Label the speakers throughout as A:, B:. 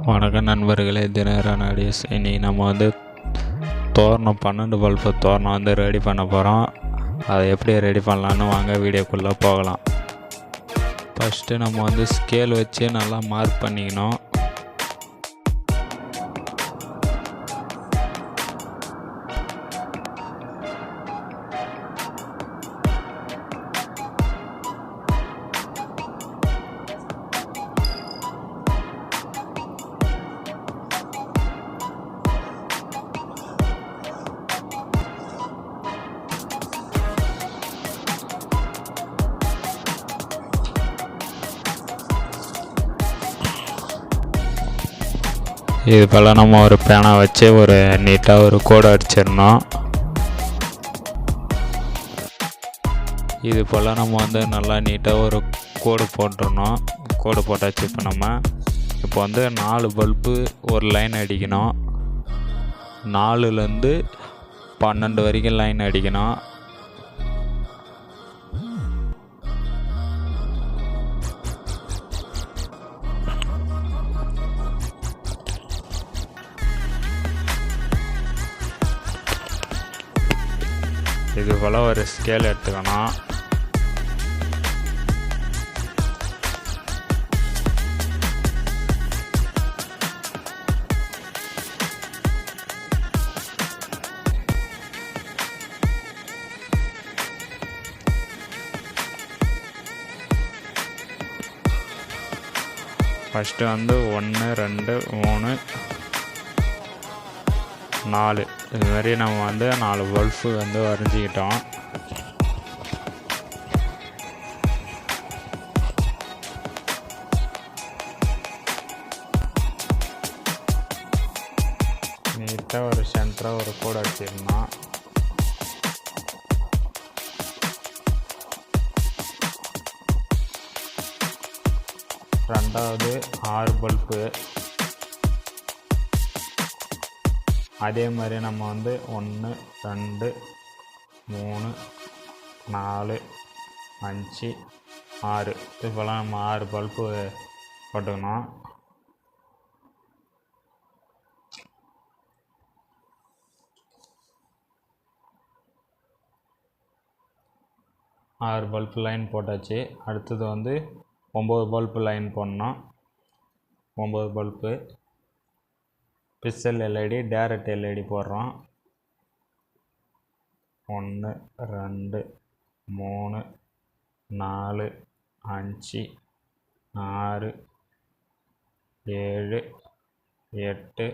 A: வணக்கம் நண்பர்களே, தினகரன் ஆடியோஸ். இன்னைக்கு நம்ம தோரணம் 12 பல்பு தோரணம் ரெடி பண்ண போகிறோம். அதை எப்படி ரெடி பண்ணலான்னு வாங்க வீடியோக்குள்ளே போகலாம். ஃபஸ்ட்டு நம்ம ஸ்கேல் வச்சு நல்லா மார்க் பண்ணிக்கணும். இது போல் நம்ம ஒரு பேனா வச்சு ஒரு நீட்டாக ஒரு கோடு அடிச்சிடணும். இது போல் நம்ம நல்லா நீட்டாக ஒரு கோடு போட்டுடணும். கோடு போட்டாச்சு. இப்போ 4 பல்பு ஒரு லைன் அடிக்கணும். 4லேருந்து 12 வரைக்கும் லைன் அடிக்கணும். இது போல் ஒரு ஸ்கேல் எடுத்துக்கணும். ஃபஸ்ட்டு 1 2 3 4 இது மாதிரி நம்ம 4 பல்பு வரைஞ்சிக்கிட்டோம். நீட்டாக ஒரு சென்டராக ஒரு கோடு அடிச்சிடணும். ரெண்டாவது 6 பல்பு. அதே மாதிரி நம்ம 1 2 3 4 5 6 இது போல் நம்ம 6 பல்பு போட்டுக்கணும். ஆறு பல்பு லைன் போட்டாச்சு. அடுத்தது 9 பல்பு லைன் போடணும். 9 bulb pixel LED direct LED போடுறோம். 1 2 3 4 5 6 7 8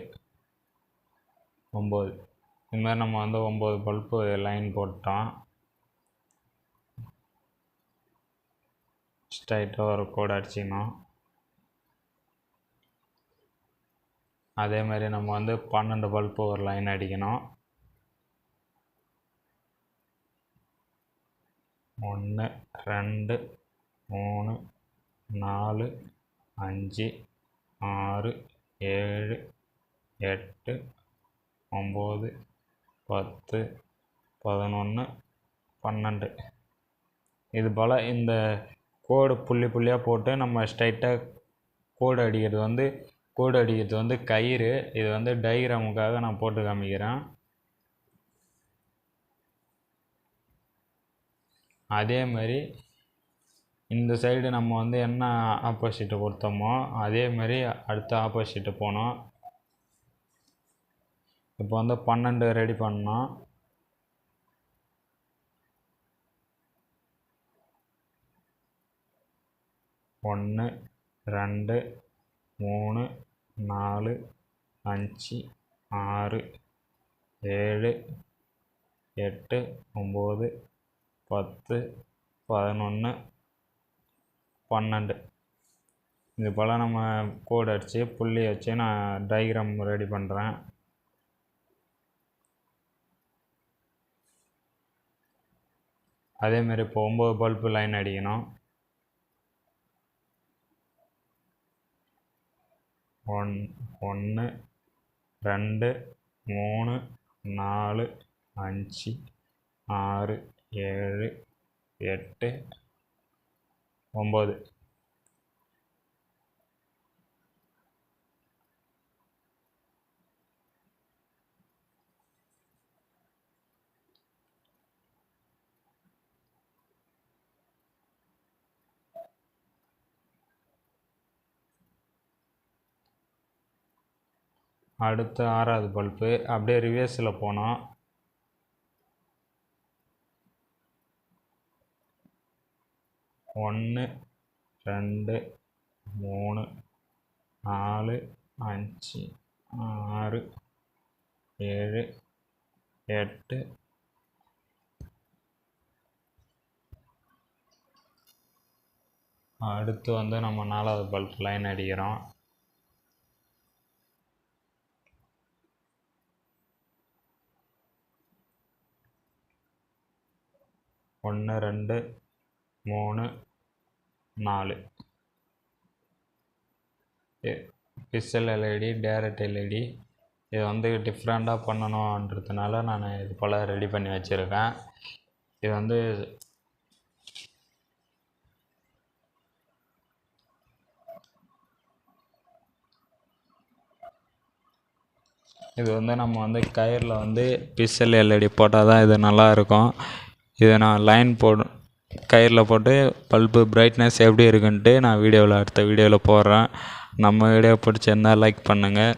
A: 9 இதுமாதிரி நம்ம 9 பல்பு லைன் போட்டோம். ஸ்ட்ரைட்டாக ஒரு கோடு அடிச்சிக்கணும். அதே மாதிரி நம்ம 12 பல்பு ஒரு லைன் அடிக்கணும். 1 2 3 4 5 6 7 8 9 10 11 12 இது போல் இந்த கோடு புள்ளி புள்ளியாக போட்டு நம்ம ஸ்ட்ரைட்டாக கோடு அடிக்கிறது கயிறு. இது டயக்ராமுக்காக நான் போட்டு காமிக்கிறேன். அதே மாதிரி இந்த சைடு நம்ம என்ன ஆப்போசிட்டு கொடுத்தோமோ அதே மாதிரி அடுத்த ஆப்போசிட்டு போனோம். இப்போ 12 ரெடி பண்ணோம். ஒன்று 2 3 4 5 6 7 8 9 10 11 12 இது போல் நம்ம கோடு அடித்து புள்ளி வச்சு நான் டயக்ராம் ரெடி பண்ணுறேன். அதேமாரி இப்போ 9 பல்பு லைன் அடிக்கணும். 1 2 3 4 5 6 7 8 9 அடுத்து 6வது பல்பு அப்படியே ரிவர்ஸில் போனோம். ஒன்று 2 3 4 5 6 7 8 அடுத்து வந்து நம்ம 4வது பல்ப் லைன் அடிக்கிறோம். 1 2 3 4 பிக்சல் எல்இடி, டைரக்ட் எல்இடி. இது வந்து டிஃப்ரெண்ட்டாக பண்ணணுன்றதுனால நான் இது போல் ரெடி பண்ணி வச்சுருக்கேன். இது வந்து நம்ம வந்து கயிறில் வந்து பிக்சல் எல்இடி போட்டால் தான் இது நல்லாயிருக்கும். இதை நான் லைன் கயிறில் போட்டு பல்பு பிரைட்னஸ் எப்படி இருக்குன்ட்டு நான் அடுத்த வீடியோவில் போடுறேன். நம்ம வீடியோ பிடிச்சிருந்தால் லைக் பண்ணுங்கள்.